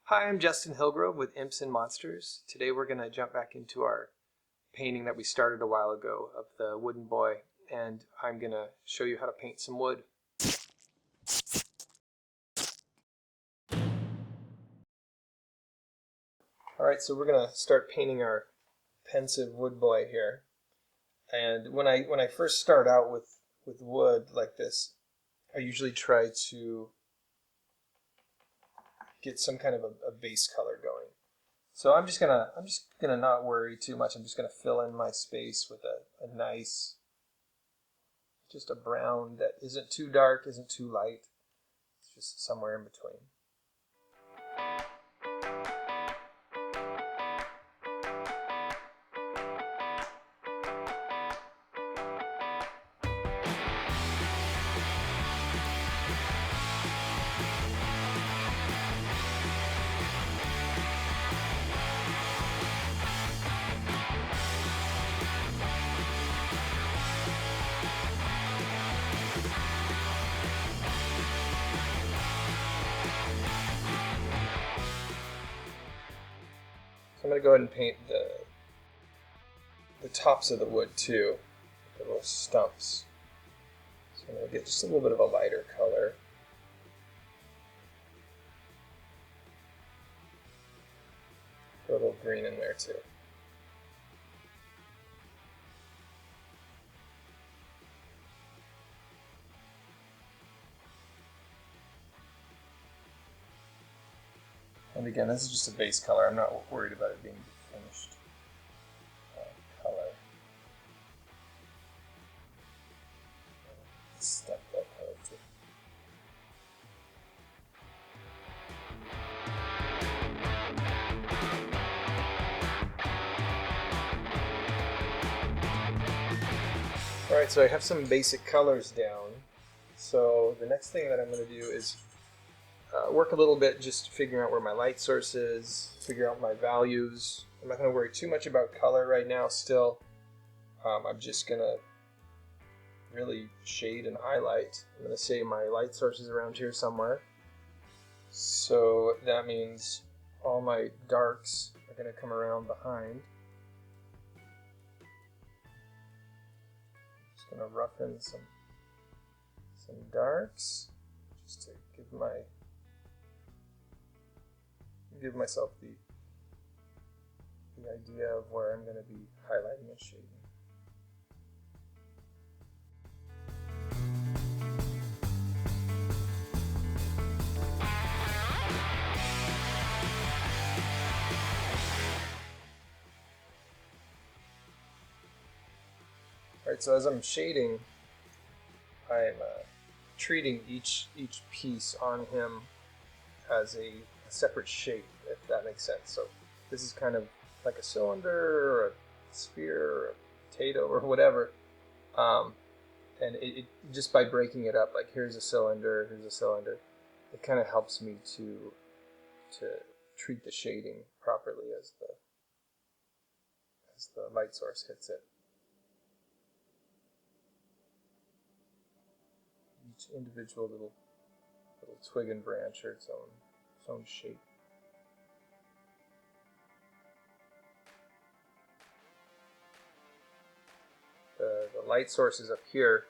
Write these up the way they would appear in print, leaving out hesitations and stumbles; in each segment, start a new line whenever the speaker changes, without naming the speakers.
Hi, I'm Justin Hillgrove with Imps and Monsters. Today we're going to jump back into our painting that we started a while ago of the wooden boy, and I'm going to show you how to paint some wood. Alright, so we're going to start painting our pensive wood boy here. And when I first start out with wood like this, I usually try to get some kind of a base color going. So I'm just gonna not worry too much. I'm just gonna fill in my space with a nice, just a brown that isn't too dark, isn't too light. It's just somewhere in between. I'm going to go ahead and paint the tops of the wood too, the little stumps. So I'm going to get just a little bit of a lighter color. Throw a little green in there too. And again, this is just a base color. I'm not worried about it being finished color. Step that color too. Alright, so I have some basic colors down. So the next thing that I'm going to do is work a little bit just figuring out where my light source is, figure out my values. I'm not going to worry too much about color right now still. I'm just going to really shade and highlight. I'm going to say my light source is around here somewhere. So that means all my darks are going to come around behind. Just going to roughen some darks just to give myself the idea of where I'm going to be highlighting and shading. Alright, so as I'm shading, I'm treating each piece on him as a separate shape, if that makes sense. So this is kind of like a cylinder or a sphere or a potato or whatever, and it just by breaking it up, like here's a cylinder, it kind of helps me to treat the shading properly as the light source hits it. Each individual little twig and branch are its own shape. The light source is up here.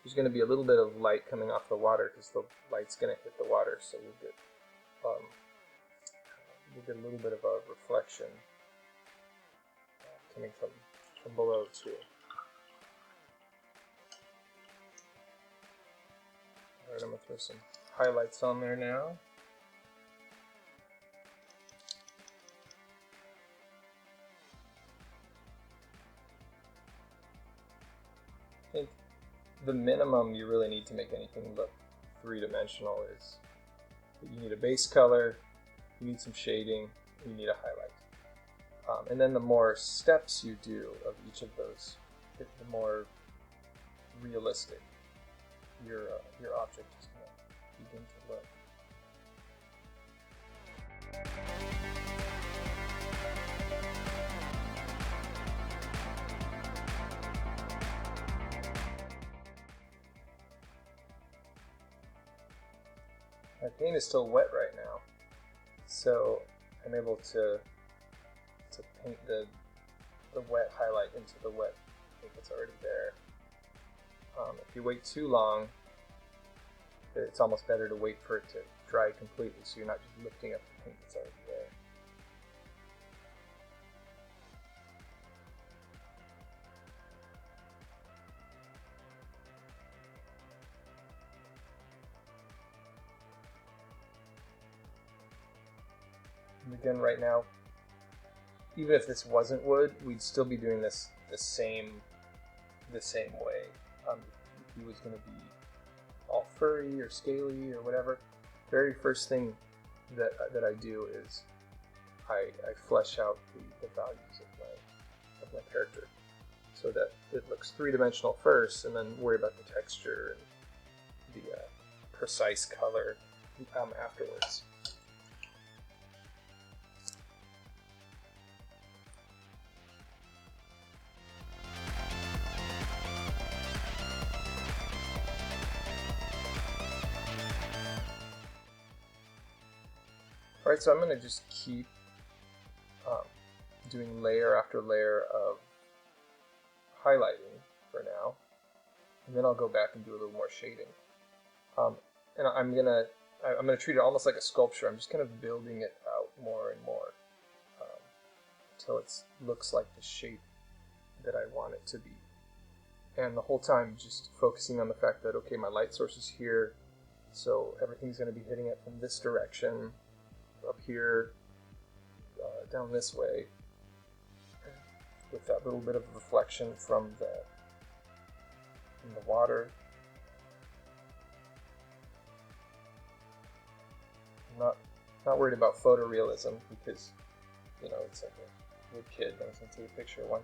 There's going to be a little bit of light coming off the water because the light's going to hit the water, so we'll get a little bit of a reflection coming from below too. Alright, I'm going to throw some highlights on there now. I think the minimum you really need to make anything look three-dimensional is that you need a base color, you need some shading, and you need a highlight. And then the more steps you do of each of those, the more realistic your object is going to begin to look. My paint is still wet right now, So I'm able to paint the wet highlight into the wet paint that's already there. If you wait too long, it's almost better to wait for it to dry completely, so you're not just lifting up the paint that's already there. And again, right now, even if this wasn't wood, we'd still be doing this the same way. If he was going to be all furry or scaly or whatever, very first thing that I do is I flesh out the values of my character so that it looks three-dimensional first, and then worry about the texture and the precise color afterwards. Alright, so I'm going to just keep doing layer after layer of highlighting for now, and then I'll go back and do a little more shading. And I'm gonna treat it almost like a sculpture. I'm just kind of building it out more and more until it looks like the shape that I want it to be. And the whole time just focusing on the fact that, okay, my light source is here, so everything's going to be hitting it from this direction, up here, down this way, with that little bit of reflection from the water. I'm not worried about photorealism because, you know, it's like a good kid. I was going to take a picture of one.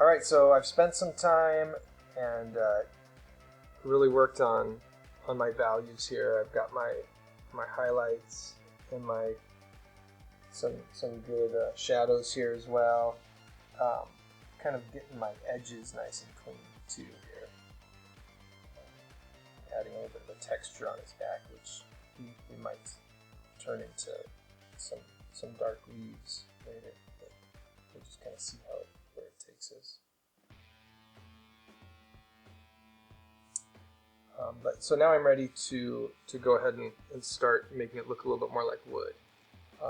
Alright, so I've spent some time and really worked on my values here. I've got my highlights and some good shadows here as well. Kind of getting my edges nice and clean too here. Adding a little bit of a texture on his back, which we might turn into some dark leaves later. But we'll just kind of see where it takes us. So now I'm ready to go ahead and start making it look a little bit more like wood.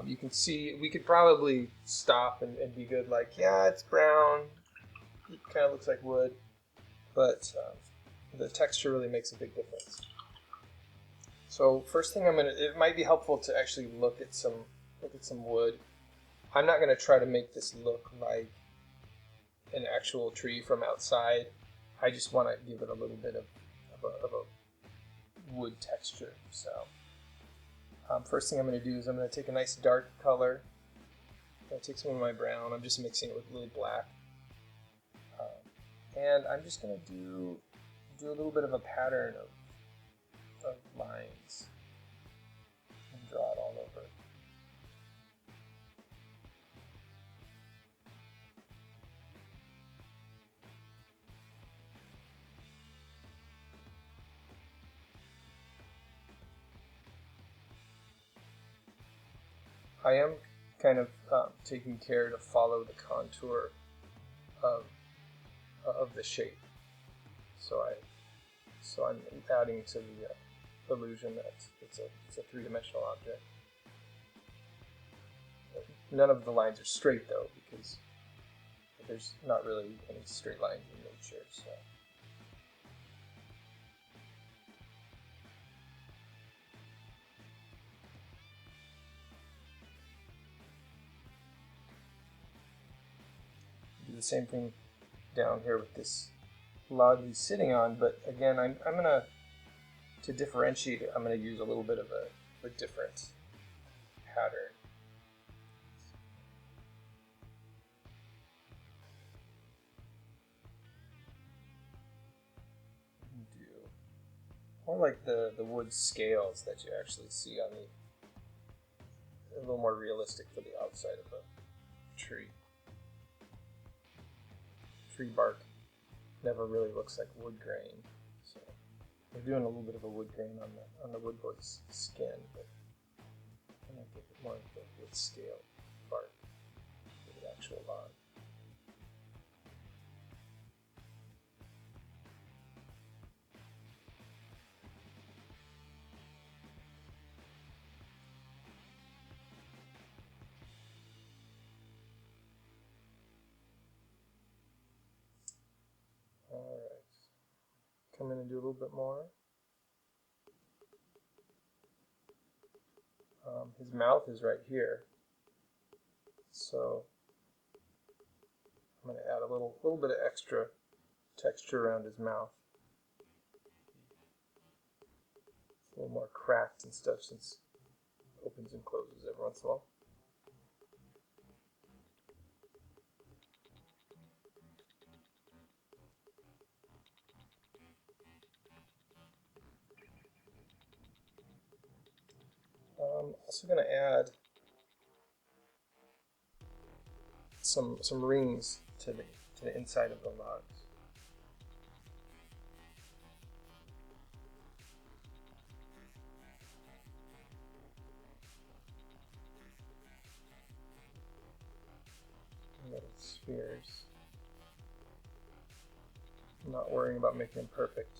You can see we could probably stop and be good, like, yeah, it's brown, it kind of looks like wood, but the texture really makes a big difference. So first thing it might be helpful to actually look at some wood. I'm not going to try to make this look like an actual tree from outside. I just want to give it a little bit of a wood texture. So first thing I'm going to do is I'm going to take a nice dark color. I'm going to take some of my brown. I'm just mixing it with a little black. And I'm just going to do a little bit of a pattern of lines and draw it all over. I am kind of taking care to follow the contour of the shape. So I'm adding to the illusion that it's a three-dimensional object. None of the lines are straight though, because there's not really any straight lines in nature. So. Do the same thing down here with this log he's sitting on, but again, I'm gonna, to differentiate it, I'm gonna use a little bit of a different pattern. Do more like the wood scales that you actually see on a little more realistic for the outside of a tree. Tree bark never really looks like wood grain, so we're doing a little bit of a wood grain on the wood board's skin, but I'm gonna give it more with scale bark for the actual log. Alright, come in and do a little bit more. His mouth is right here, so I'm going to add a little bit of extra texture around his mouth. It's a little more cracked and stuff since it opens and closes every once in a while. I'm also going to add some rings to the inside of the logs. Little spheres. I'm not worrying about making them perfect.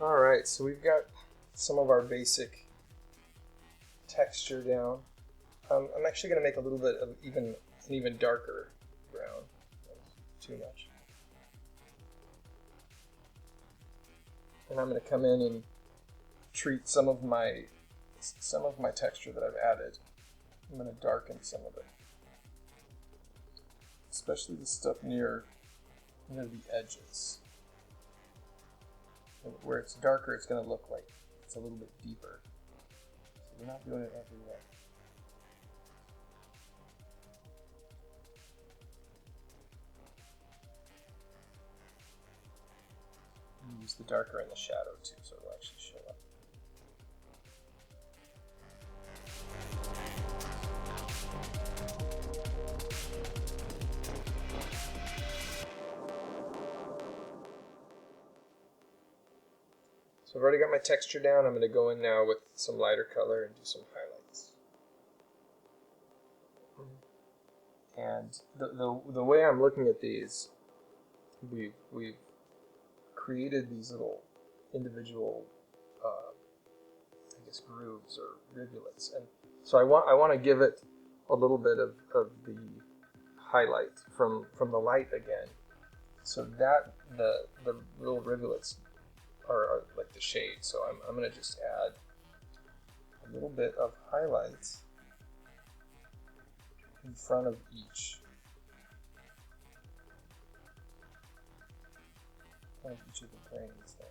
Alright, so we've got some of our basic texture down. I'm actually going to make a little bit of an even darker brown. Too much. And I'm going to come in and treat some of my texture that I've added. I'm going to darken some of it, especially the stuff near the edges. And where it's darker, it's going to look like it's a little bit deeper. So we're not doing it everywhere. Use the darker in the shadow too, so it'll actually show up. So I've already got my texture down. I'm going to go in now with some lighter color and do some highlights. And the way I'm looking at these, we've created these little individual, I guess, grooves or rivulets, and so I want to give it a little bit of the highlight from the light again, so that the little rivulets are like the shade. So I'm going to just add a little bit of highlights in front of each. Each of the grains there.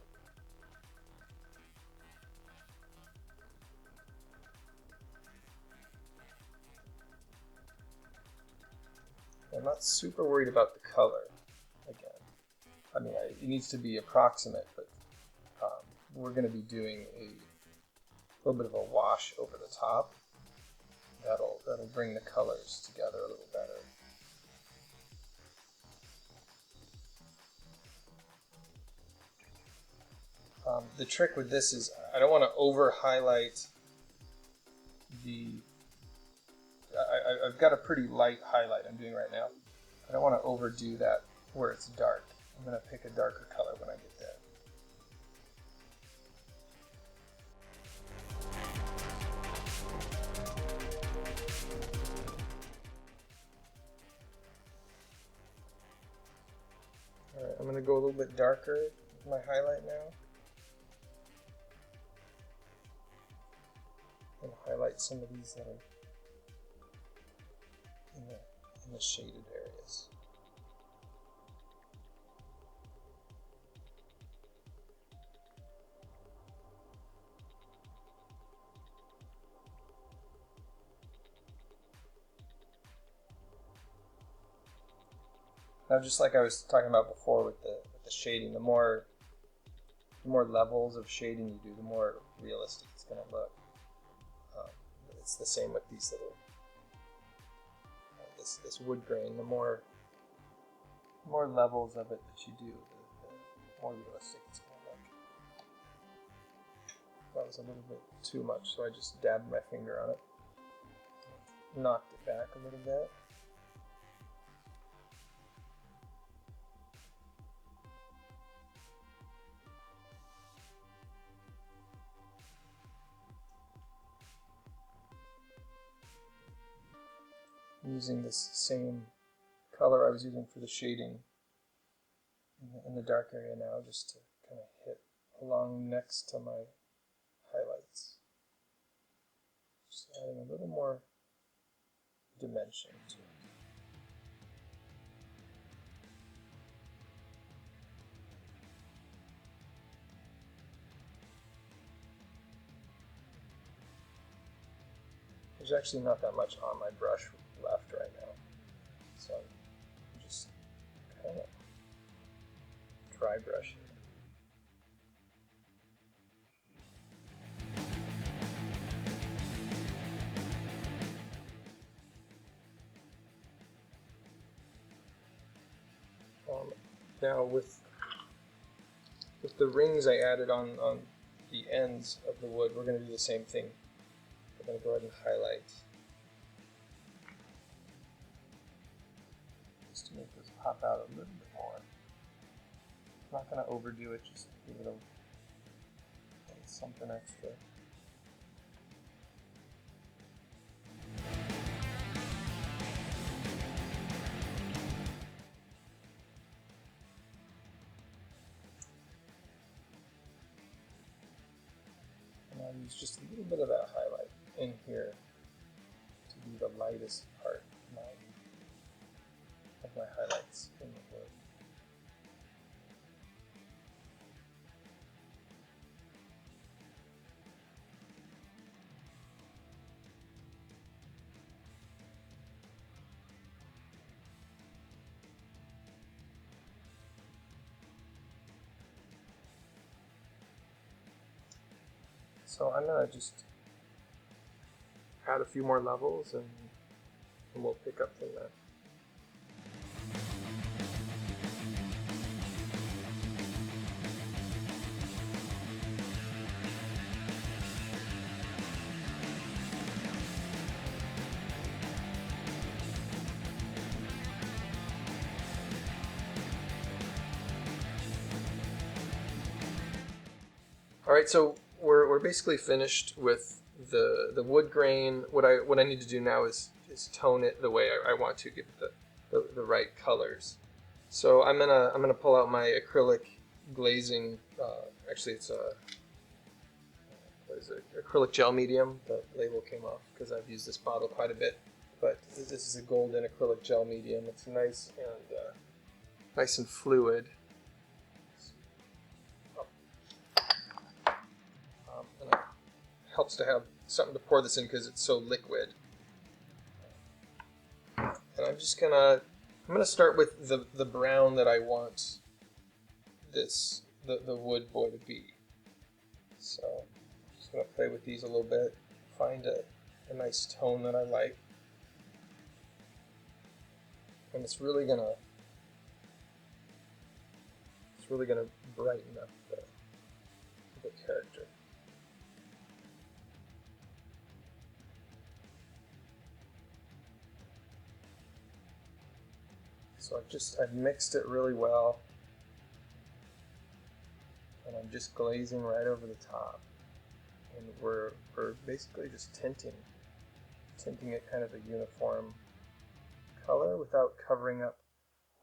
I'm not super worried about the color again. I mean, it needs to be approximate, but we're going to be doing a little bit of a wash over the top. That'll bring the colors together a little better. The trick with this is I don't want to over highlight I've got a pretty light highlight I'm doing right now. I don't want to overdo that where it's dark. I'm going to pick a darker color when I get there. Alright, I'm going to go a little bit darker with my highlight now. And highlight some of these that are in the shaded areas. Now, just like I was talking about before with the shading, the more levels of shading you do, the more realistic it's going to look. It's the same with these little this wood grain. The more The more levels of it that you do, the more realistic it's going to look. That was a little bit too much, so I just dabbed my finger on it. Knocked it back a little bit. I'm using this same color I was using for the shading in the dark area now, just to kind of hit along next to my highlights. Just adding a little more dimension to it. There's actually not that much on my brush left right now, so I'm just kind of dry brushing. Now with the rings I added on the ends of the wood, we're going to do the same thing. We're going to go ahead and highlight just to make this pop out a little bit more. I'm not going to overdo it, just give it a something extra. I'll use just a little bit of that highlight in here to be the lightest part of my highlights in the wood. So I'm going to just add a few more levels and we'll pick up from there. All right, so we're basically finished with the wood grain. What I need to do now is tone it the way I want to, give it the right colors. So I'm gonna pull out my acrylic glazing. Actually, it's what is it? Acrylic gel medium. The label came off because I've used this bottle quite a bit. But this is a golden acrylic gel medium. It's nice and fluid. And it helps to have something to pour this in because it's so liquid. And I'm gonna start with the brown that I want the wood boy to be. So I'm just gonna play with these a little bit, find a nice tone that I like. And it's really gonna brighten up the character. So I've mixed it really well, and I'm just glazing right over the top, and we're basically just tinting it kind of a uniform color without covering up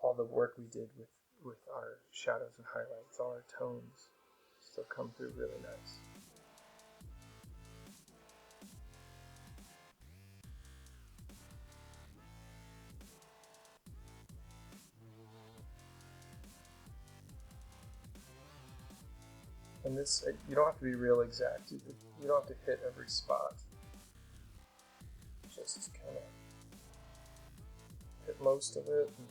all the work we did with our shadows and highlights. All our tones still come through really nice. And this, you don't have to be real exact. You don't have to hit every spot. Just kind of hit most of it, and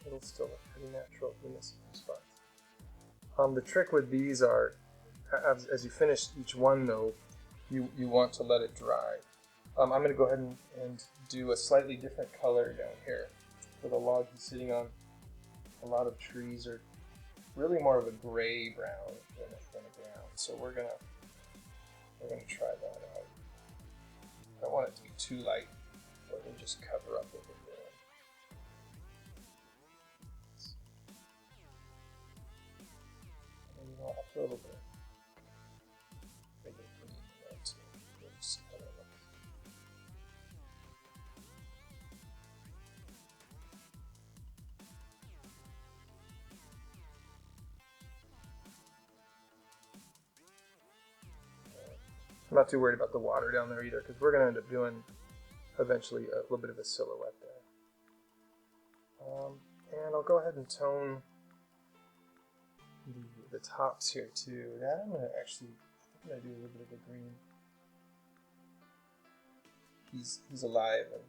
it'll still look pretty natural if you miss a few spots. The trick with these are, as you finish each one though, you want to let it dry. I'm going to go ahead and do a slightly different color down here. for the log he's sitting on, a lot of trees are really more of a gray brown than a brown. So we're gonna try that out. I don't want it to be too light, or it'll just cover up what we're doing. And you know, I'll throw a little bit. I'm not too worried about the water down there either, because we're going to end up doing eventually a little bit of a silhouette there. And I'll go ahead and tone the tops here too. That I'm going to actually, I think I'm going to do a little bit of a green. He's alive, and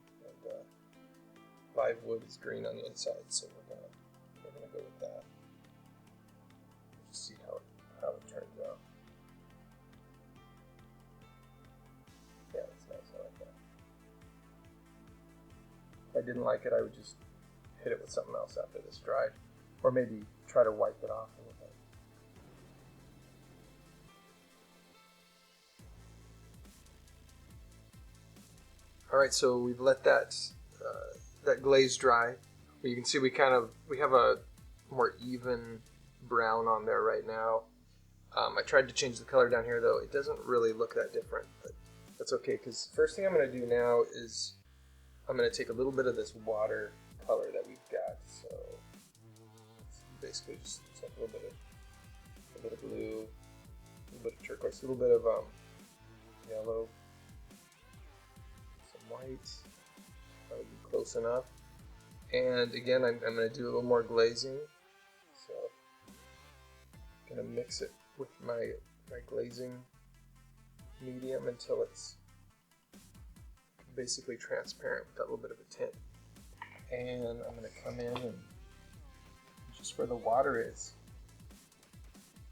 live wood is green on the inside, so we're gonna go with that. Just see how it turns out. Yeah, that's nice. I like that. If I didn't like it, I would just hit it with something else after this dried, or maybe try to wipe it off a little bit. All right, so we've let that glaze dry. You can see we have a more even brown on there right now. I tried to change the color down here though. It doesn't really look that different, but that's okay, because first thing I'm going to do now is I'm going to take a little bit of this water color that we've got. So it's basically just like a little bit of blue, a little bit of turquoise, a little bit of yellow, some white. That would be close enough. And again, I'm going to do a little more glazing. So I'm going to mix it with my glazing medium until it's basically transparent with that little bit of a tint. And I'm going to come in and just where the water is,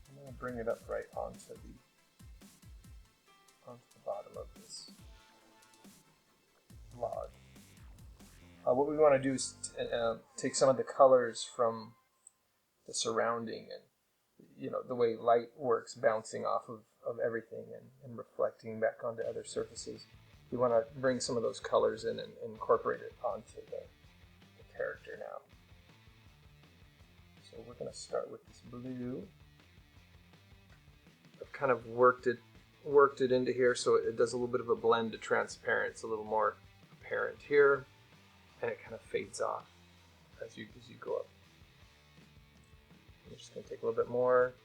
I'm going to bring it up right onto the bottom of this log. What we want to do is take some of the colors from the surrounding and the way light works, bouncing off of everything and reflecting back onto other surfaces. We want to bring some of those colors in and incorporate it onto the character now. So we're going to start with this blue. I've kind of worked it into here so it does a little bit of a blend to transparent. It's a little more apparent here, and it kind of fades off as you go up. I'm just going to take a little bit more,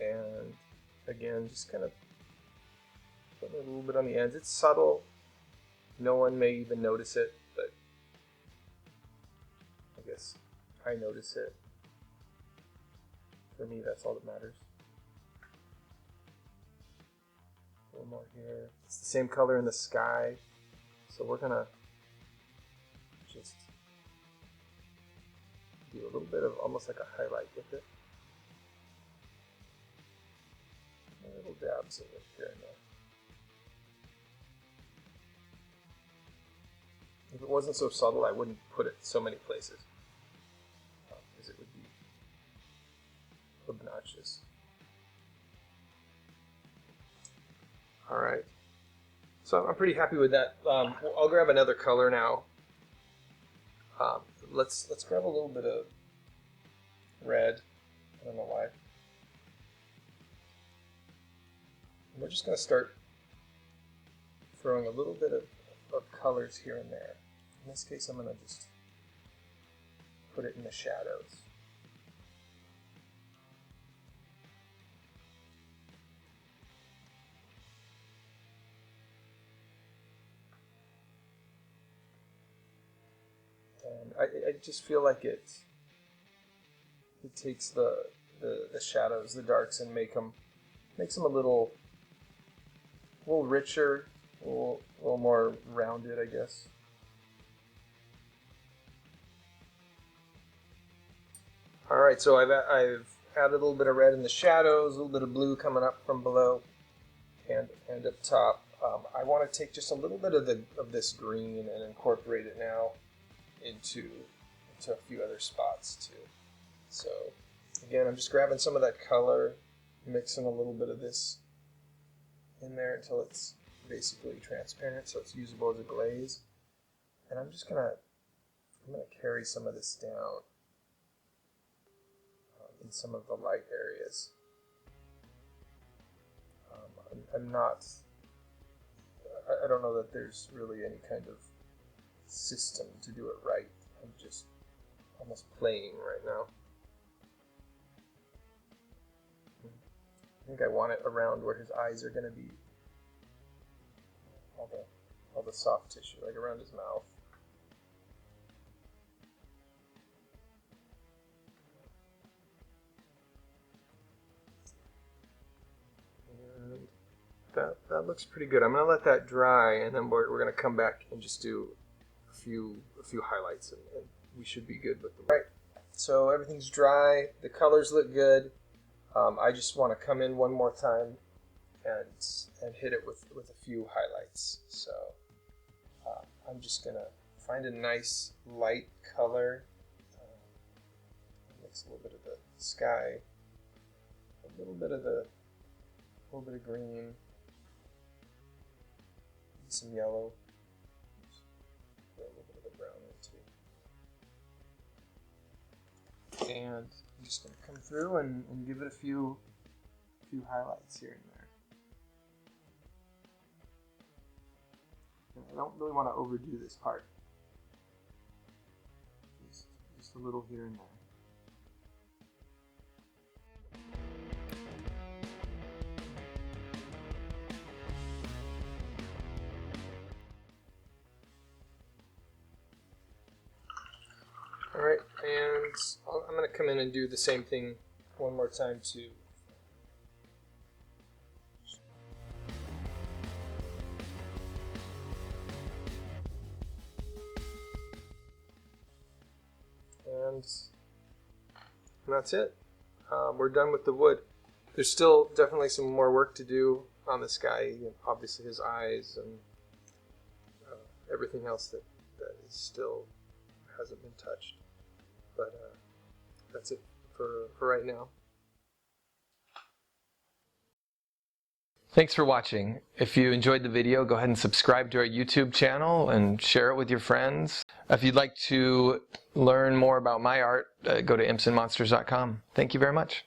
and again, just kind of put a little bit on the ends. It's subtle. No one may even notice it, but I guess I notice it. For me, that's all that matters. A little more here. It's the same color in the sky, so we're gonna just do a little bit of almost like a highlight with it. Little dabs of it here and there. If it wasn't so subtle, I wouldn't put it so many places, because it would be obnoxious. Alright, so I'm pretty happy with that. I'll grab another color now. Let's grab a little bit of red. I don't know why. And we're just going to start throwing a little bit of colors here and there. In this case, I'm going to just put it in the shadows. And I just feel like it takes the shadows, the darks, and makes them a little richer, a little more rounded, I guess. All right, so I've added a little bit of red in the shadows, a little bit of blue coming up from below, and up top. I want to take just a little bit of this green and incorporate it now. into a few other spots too. So again, I'm just grabbing some of that color, mixing a little bit of this in there until it's basically transparent, so it's usable as a glaze. And I'm gonna carry some of this down in some of the light areas. I don't know that there's really any kind of system to do it right. I'm just almost playing right now. I think I want it around where his eyes are going to be, all the soft tissue, like around his mouth. And that looks pretty good. I'm going to let that dry, and then we're going to come back and just do a few highlights, and we should be good with the right. So everything's dry. The colors look good. I just want to come in one more time and hit it with a few highlights. So I'm just going to find a nice light color. Mix a little bit of the sky, a little bit of green, some yellow, a little bit of the brown in too. And I'm just going to come through and give it a few highlights here and there. And I don't really want to overdo this part. Just a little here and there. Alright, and I'm going to come in and do the same thing one more time too. And that's it. We're done with the wood. There's still definitely some more work to do on this guy. Obviously his eyes and everything else that is still hasn't been touched. But that's it for right now. Thanks for watching. If you enjoyed the video, go ahead and subscribe to our YouTube channel and share it with your friends. If you'd like to learn more about my art, go to impsandmonsters.com. Thank you very much.